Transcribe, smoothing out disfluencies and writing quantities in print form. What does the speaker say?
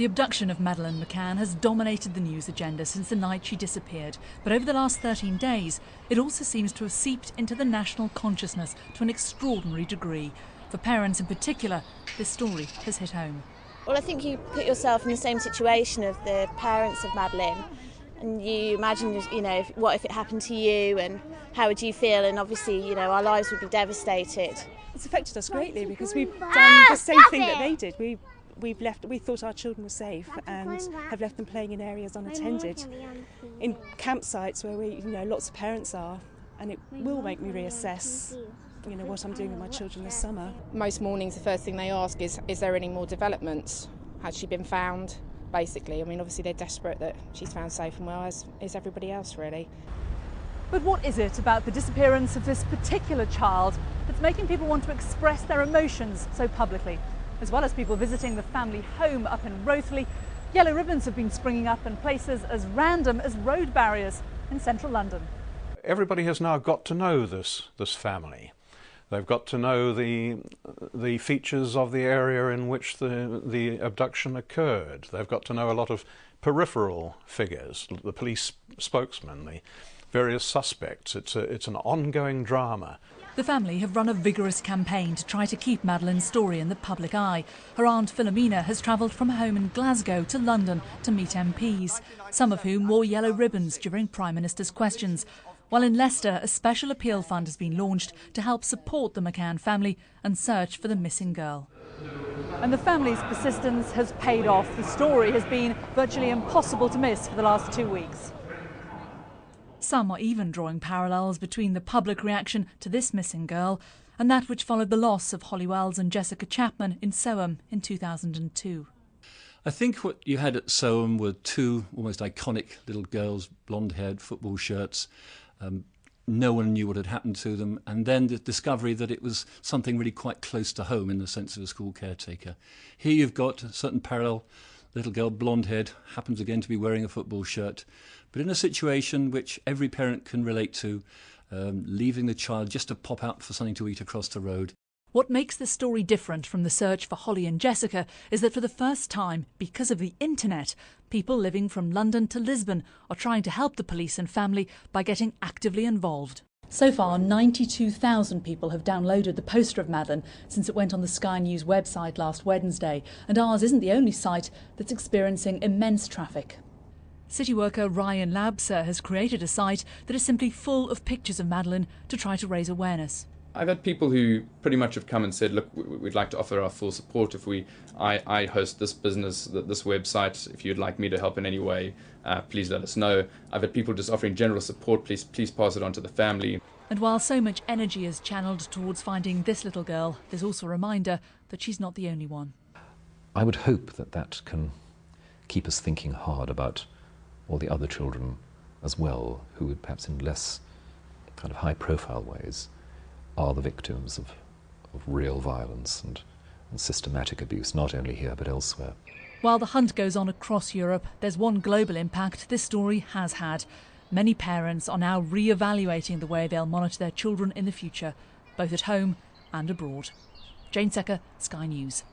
The abduction of Madeleine McCann has dominated the news agenda since the night she disappeared, but over the last 13 days it also seems to have seeped into the national consciousness to an extraordinary degree. For parents in particular, this story has hit home. Well, I think you put yourself in the same situation of the parents of Madeleine, and you imagine, what if it happened to you, and how would you feel? And obviously, our lives would be devastated. It's affected us greatly because we've done the same thing that they did. We thought our children were safe and have left them playing in areas unattended, in campsites where lots of parents are, and it will make me reassess what I'm doing with my children this summer. Most mornings the first thing they ask is there any more developments? Has she been found? Basically, obviously they're desperate that she's found safe and well, as is everybody else really. But what is it about the disappearance of this particular child that's making people want to express their emotions so publicly? As well as people visiting the family home up in Rothley, yellow ribbons have been springing up in places as random as road barriers in central London. Everybody has now got to know this family. They've got to know the features of the area in which the abduction occurred. They've got to know a lot of peripheral figures, the police spokesman, the various suspects. It's an ongoing drama. The family have run a vigorous campaign to try to keep Madeleine's story in the public eye. Her aunt Philomena has travelled from home in Glasgow to London to meet MPs, some of whom wore yellow ribbons during Prime Minister's questions. While in Leicester, a special appeal fund has been launched to help support the McCann family and search for the missing girl. And the family's persistence has paid off. The story has been virtually impossible to miss for the last 2 weeks. Some are even drawing parallels between the public reaction to this missing girl and that which followed the loss of Holly Wells and Jessica Chapman in Soham in 2002. I think what you had at Soham were two almost iconic little girls, blonde-haired, football shirts. No one knew what had happened to them, and then the discovery that it was something really quite close to home in the sense of a school caretaker. Here you've got a certain parallel. Little girl, blonde-haired, happens again to be wearing a football shirt, but in a situation which every parent can relate to, leaving the child just to pop out for something to eat across the road. What makes this story different from the search for Holly and Jessica is that for the first time, because of the internet, people living from London to Lisbon are trying to help the police and family by getting actively involved. So far, 92,000 people have downloaded the poster of Madeleine since it went on the Sky News website last Wednesday, and ours isn't the only site that's experiencing immense traffic. City worker Ryan Labser has created a site that is simply full of pictures of Madeleine to try to raise awareness. I've had people who pretty much have come and said, look, we'd like to offer our full support if I host this business, this website. If you'd like me to help in any way, please let us know. I've had people just offering general support, please pass it on to the family. And while so much energy is channeled towards finding this little girl, there's also a reminder that she's not the only one. I would hope that can keep us thinking hard about all the other children as well, who perhaps in less kind of high-profile ways are the victims of real violence and systematic abuse, not only here but elsewhere. While the hunt goes on across Europe, there's one global impact this story has had. Many parents are now re-evaluating the way they'll monitor their children in the future, both at home and abroad. Jane Secker, Sky News.